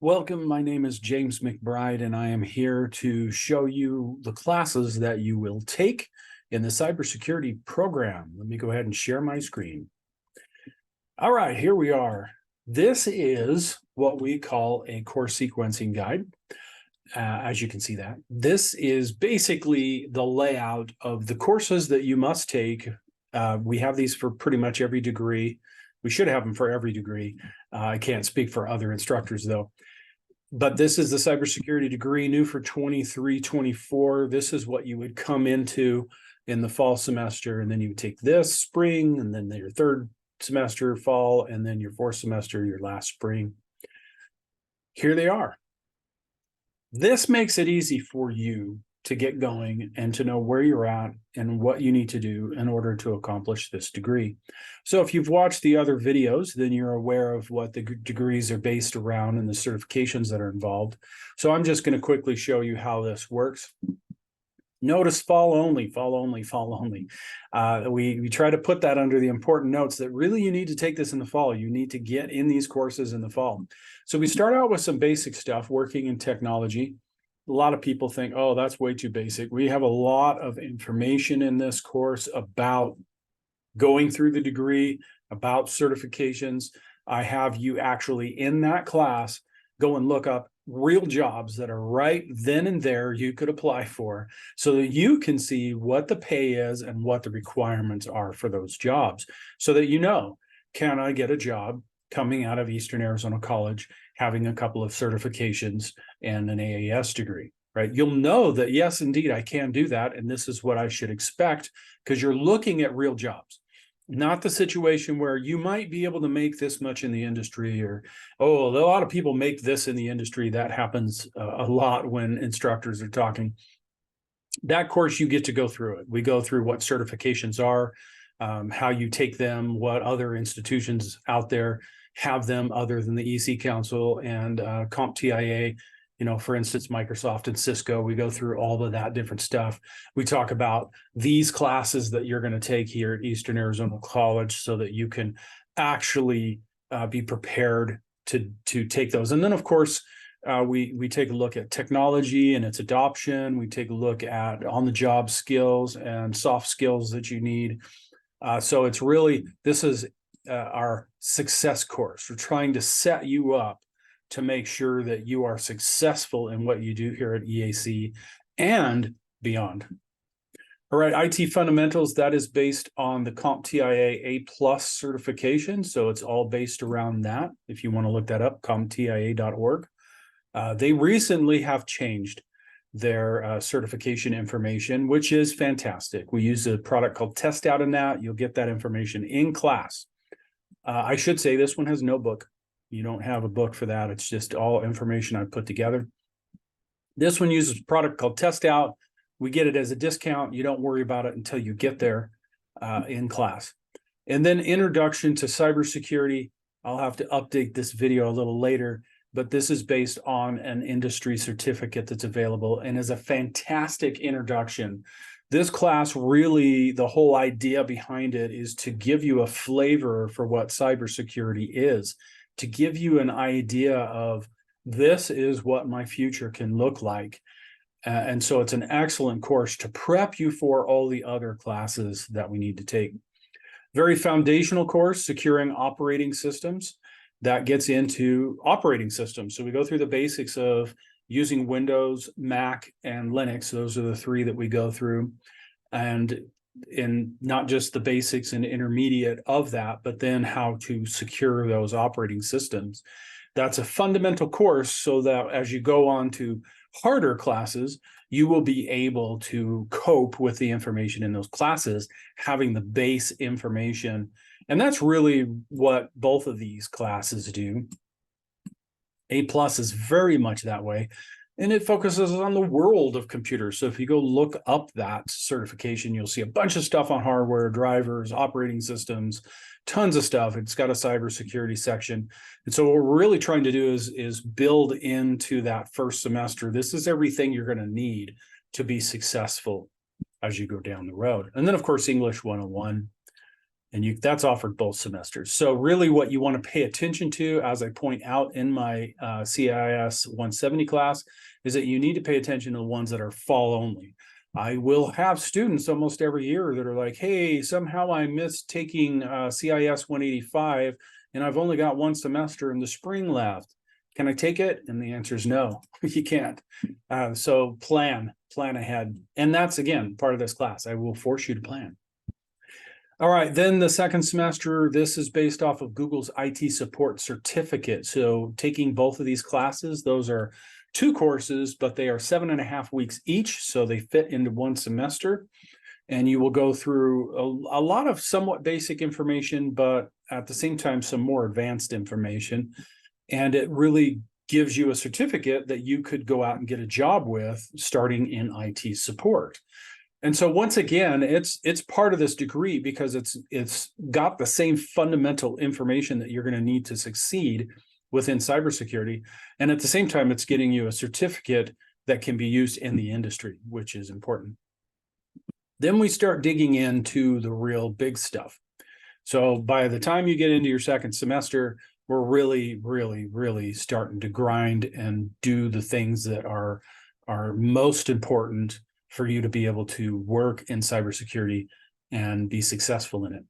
Welcome, my name is James McBride, and I am here to show you the classes that you will take in the cybersecurity program. Let me go ahead and share my screen. All right, here we are. This is what we call a course sequencing guide. As you can see that. This is basically the layout of the courses that you must take. We have these for pretty much every degree. We should have them for every degree. I can't speak for other instructors though. But this is the cybersecurity degree, new for 23-24. This is what you would come into in the fall semester, and then you would take this spring, and then your third semester fall, and then your fourth semester, your last spring. Here they are. This makes it easy for you to get going and to know where you're at and what you need to do in order to accomplish this degree. So if you've watched the other videos, then you're aware of what the degrees are based around and the certifications that are involved. So I'm just going to quickly show you how this works. Notice fall only, fall only, fall only. We try to put that under the important notes that really you need to take this in the fall. You need to get in these courses in the fall. So we start out with some basic stuff, working in technology. A lot of people think, oh, that's way too basic. We have a lot of information in this course about going through the degree, about certifications. I have you actually in that class go and look up real jobs that are right then and there you could apply for so that you can see what the pay is and what the requirements are for those jobs so that you know, can I get a job coming out of Eastern Arizona College, having a couple of certifications and an AAS degree, right? You'll know that, yes, indeed, I can do that. And this is what I should expect because you're looking at real jobs. Not the situation where you might be able to make this much in the industry or, oh, a lot of people make this in the industry. That happens a lot when instructors are talking. That course, you get to go through it. We go through what certifications are, how you take them, what other institutions out there have them other than the EC Council and CompTIA. You know, for instance, Microsoft and Cisco, we go through all of that different stuff. We talk about these classes that you're going to take here at Eastern Arizona College so that you can actually be prepared to take those. And then, of course, we take a look at technology and its adoption. We take a look at on-the-job skills and soft skills that you need. So it's really, this is our success course. We're trying to set you up to make sure that you are successful in what you do here at EAC and beyond. All right, IT fundamentals, that is based on the CompTIA A+ certification. So it's all based around that. If you want to look that up, comptia.org. They recently have changed their certification information, which is fantastic. We use a product called Test Out in that. You'll get that information in class. I should say this one has no book. You don't have a book for that. It's just all information I put together. This one uses a product called Test Out. We get it as a discount. You don't worry about it until you get there in class. And then Introduction to Cybersecurity. I'll have to update this video a little later, but this is based on an industry certificate that's available and is a fantastic introduction. This class really, the whole idea behind it is to give you a flavor for what cybersecurity is, to give you an idea of this is what my future can look like. And so it's an excellent course to prep you for all the other classes that we need to take. Very foundational course, securing operating systems. That gets into operating systems. So we go through the basics of using Windows, Mac, and Linux. Those are the three that we go through. And in not just the basics and intermediate of that, but then how to secure those operating systems. That's a fundamental course so that as you go on to harder classes, you will be able to cope with the information in those classes, having the base information. And that's really what both of these classes do. A+ is very much that way. And it focuses on the world of computers. So if you go look up that certification, you'll see a bunch of stuff on hardware, drivers, operating systems, tons of stuff. It's got a cybersecurity section. And so what we're really trying to do is build into that first semester. This is everything you're going to need to be successful as you go down the road. And then, of course, English 101. And that's offered both semesters. So really what you want to pay attention to, as I point out in my CIS 170 class, is that you need to pay attention to the ones that are fall only. I will have students almost every year that are like, hey, somehow I missed taking CIS 185 and I've only got one semester in the spring left. Can I take it? And the answer is no, you can't. So plan ahead. And that's, again, part of this class. I will force you to plan. All right, then the second semester, this is based off of Google's IT support certificate. So taking both of these classes, those are 2 courses, but they are 7.5 weeks each. So they fit into one semester. And you will go through a lot of somewhat basic information, but at the same time, some more advanced information. And it really gives you a certificate that you could go out and get a job with starting in IT support. And so once again, it's part of this degree because it's got the same fundamental information that you're going to need to succeed within cybersecurity. And at the same time, it's getting you a certificate that can be used in the industry, which is important. Then we start digging into the real big stuff. So by the time you get into your second semester, we're really starting to grind and do the things that are most important for you to be able to work in cybersecurity and be successful in it.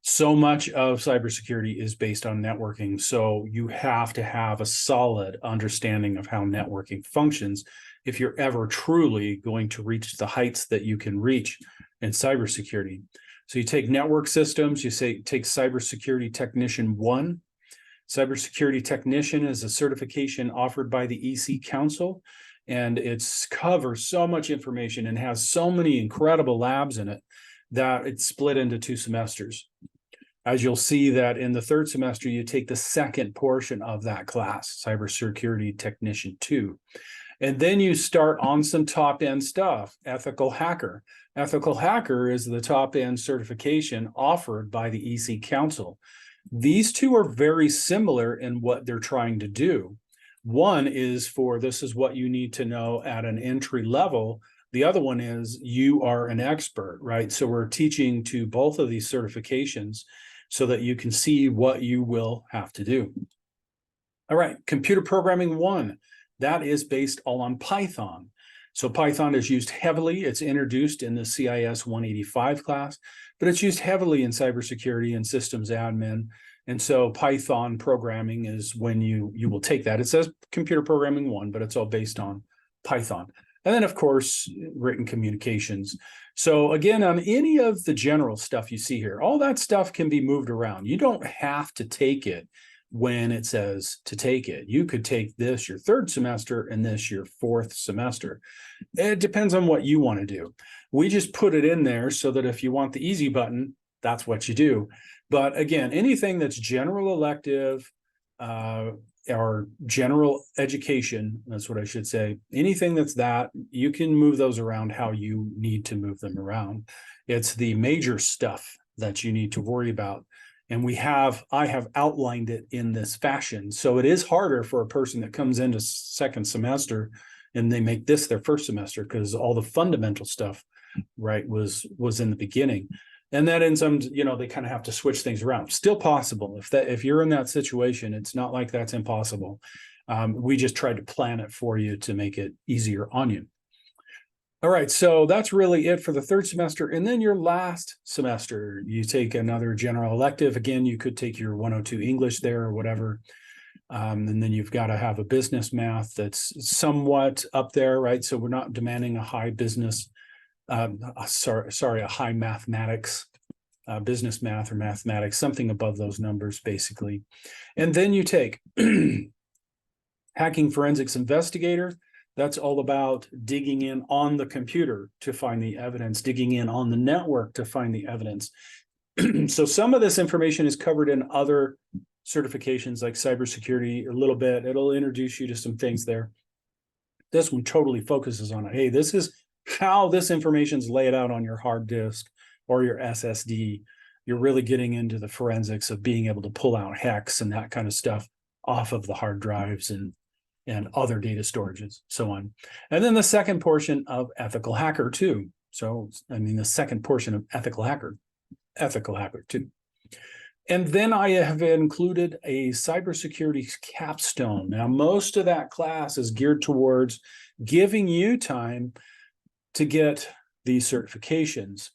So much of cybersecurity is based on networking. So you have to have a solid understanding of how networking functions if you're ever truly going to reach the heights that you can reach in cybersecurity. So you take network systems, take Cybersecurity Technician 1. Cybersecurity Technician is a certification offered by the EC Council, and it covers so much information and has so many incredible labs in it that it's split into 2 semesters. As you'll see that in the third semester, you take the second portion of that class, Cybersecurity Technician 2. And then you start on some top-end stuff, Ethical Hacker. Ethical Hacker is the top-end certification offered by the EC Council. These 2 are very similar in what they're trying to do. One is for this is what you need to know at an entry level. The other one is you are an expert, right? So we're teaching to both of these certifications so that you can see what you will have to do. All right, Computer Programming 1, that is based all on Python. So Python is used heavily. It's introduced in the CIS 185 class, but it's used heavily in cybersecurity and systems admin. And so Python programming is when you will take that. It says Computer Programming 1, but it's all based on Python. And then, of course, written communications. So again, on any of the general stuff you see here, all that stuff can be moved around. You don't have to take it when it says to take it. You could take this your third semester and this your fourth semester. It depends on what you want to do. We just put it in there so that if you want the easy button, that's what you do. But again, anything that's general elective or general education, that's what I should say, anything that's that, you can move those around how you need to move them around. It's the major stuff that you need to worry about. And I have outlined it in this fashion. So it is harder for a person that comes into second semester and they make this their first semester because all the fundamental stuff, right, was in the beginning. And that in some, they kind of have to switch things around. Still possible. If you're in that situation, it's not like that's impossible. We just tried to plan it for you to make it easier on you. All right, so that's really it for the third semester. And then your last semester, you take another general elective. Again, you could take your 102 English there or whatever. And then you've got to have a business math that's somewhat up there, right? So we're not demanding a high business, a high mathematics, business math or mathematics, something above those numbers, basically. And then you take Hacking Forensics Investigator. That's all about digging in on the computer to find the evidence, digging in on the network to find the evidence. So some of this information is covered in other certifications like cybersecurity a little bit. It'll introduce you to some things there. This one totally focuses on it. Hey, this is how this information is laid out on your hard disk or your SSD. You're really getting into the forensics of being able to pull out hex and that kind of stuff off of the hard drives and other data storages, so on. And then the second portion of Ethical Hacker 2. So, the second portion of Ethical Hacker 2. And then I have included a cybersecurity capstone. Now, most of that class is geared towards giving you time to get these certifications.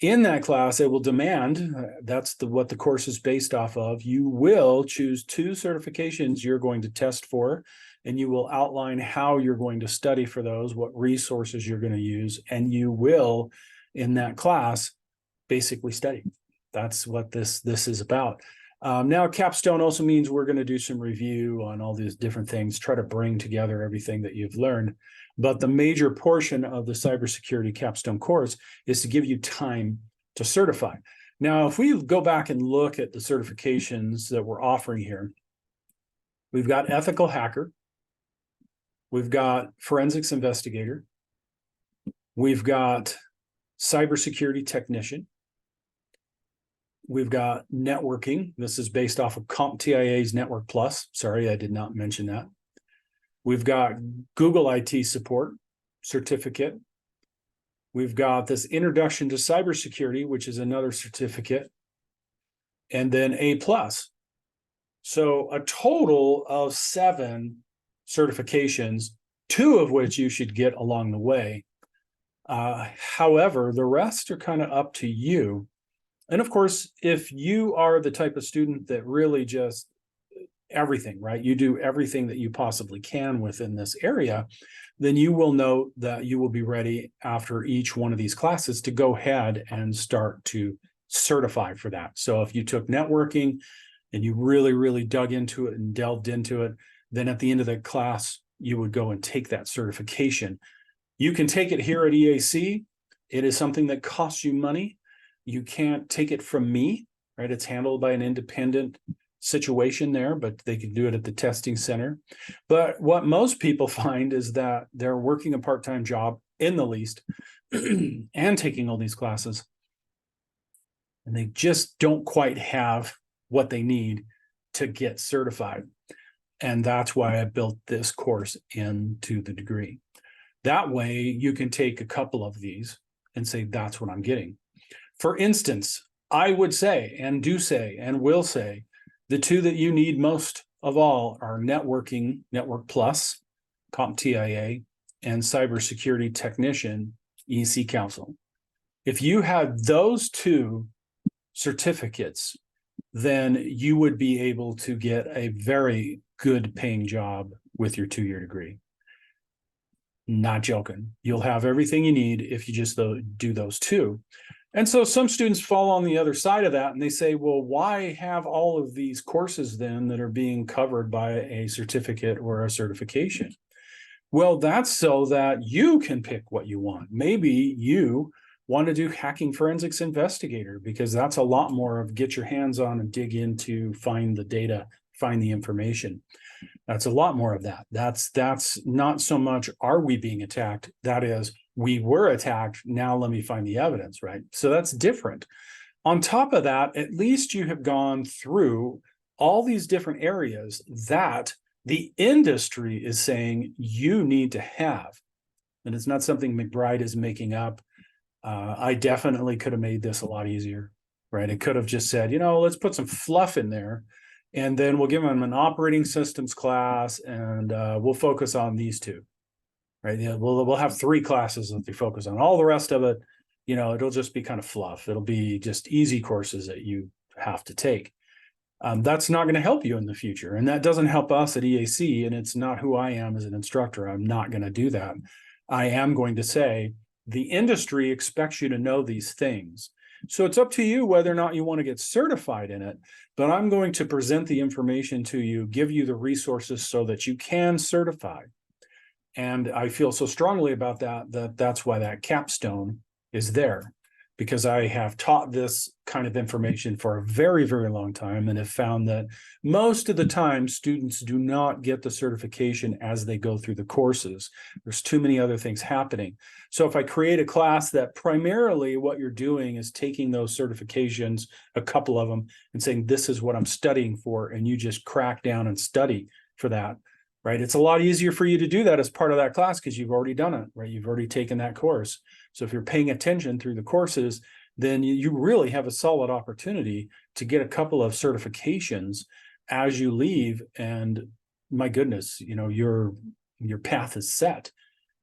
In that class, it will demand, that's what the course is based off of, you will choose 2 certifications you're going to test for, and you will outline how you're going to study for those, what resources you're going to use, and you will, in that class, basically study. That's what this is about. Now, capstone also means we're going to do some review on all these different things, try to bring together everything that you've learned. But the major portion of the cybersecurity capstone course is to give you time to certify. Now, if we go back and look at the certifications that we're offering here, we've got ethical hacker, we've got forensics investigator, we've got cybersecurity technician, we've got networking. This is based off of CompTIA's Network Plus. Sorry, I did not mention that. We've got Google IT support certificate. We've got this introduction to cybersecurity, which is another certificate, and then A+. So a total of 7 certifications, 2 of which you should get along the way. However, the rest are kind of up to you. And of course, if you are the type of student that really just everything, right? You do everything that you possibly can within this area, then you will know that you will be ready after each one of these classes to go ahead and start to certify for that. So if you took networking and you really, really dug into it and delved into it, then at the end of the class, you would go and take that certification. You can take it here at EAC. It is something that costs you money. You can't take it from me, right? It's handled by an independent situation there, but they can do it at the testing center. But what most people find is that they're working a part-time job in the least and taking all these classes, and they just don't quite have what they need to get certified. And that's why I built this course into the degree. That way you can take a couple of these and say, that's what I'm getting. For instance, I would say, and do say, and will say, the 2 that you need most of all are networking, Network Plus, CompTIA, and cybersecurity technician, EC Council. If you had those 2 certificates, then you would be able to get a very good paying job with your 2-year degree. Not joking. You'll have everything you need if you just do those 2. And so some students fall on the other side of that and they say, well, why have all of these courses then that are being covered by a certificate or a certification? Well, that's so that you can pick what you want. Maybe you want to do hacking forensics investigator, because that's a lot more of get your hands on and dig into, find the data, find the information. That's a lot more of that. That's not so much, are we being attacked? That is, we were attacked. Now let me find the evidence, right? So that's different. On top of that, at least you have gone through all these different areas that the industry is saying you need to have. And it's not something McBride is making up. I definitely could have made this a lot easier, right? It could have just said, let's put some fluff in there, and then we'll give them an operating systems class, and we'll focus on these 2, right? Yeah, we'll have 3 classes that they focus on. All the rest of it, it'll just be kind of fluff. It'll be just easy courses that you have to take. That's not going to help you in the future, and that doesn't help us at EAC, and it's not who I am as an instructor. I'm not going to do that. I am going to say the industry expects you to know these things. So it's up to you whether or not you want to get certified in it, but I'm going to present the information to you, give you the resources so that you can certify. And I feel so strongly about that that's why that capstone is there, because I have taught this kind of information for a very, very long time and have found that most of the time students do not get the certification as they go through the courses. There's too many other things happening. So if I create a class that primarily what you're doing is taking those certifications, a couple of them, and saying, this is what I'm studying for, and you just crack down and study for that, right? It's a lot easier for you to do that as part of that class because you've already done it, right? You've already taken that course. So if you're paying attention through the courses, then you really have a solid opportunity to get a couple of certifications as you leave. And my goodness, your path is set.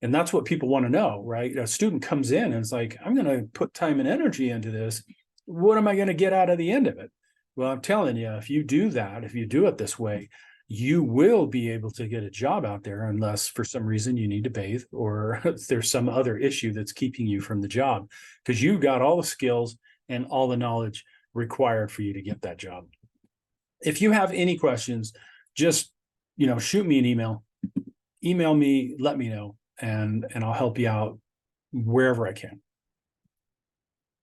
And that's what people want to know, right? A student comes in and it's like, I'm going to put time and energy into this. What am I going to get out of the end of it? Well, I'm telling you, if you do that, if you do it this way, you will be able to get a job out there, unless for some reason you need to bathe or there's some other issue that's keeping you from the job, because you've got all the skills and all the knowledge required for you to get that job. If you have any questions, just, shoot me an email me, let me know, and I'll help you out wherever I can.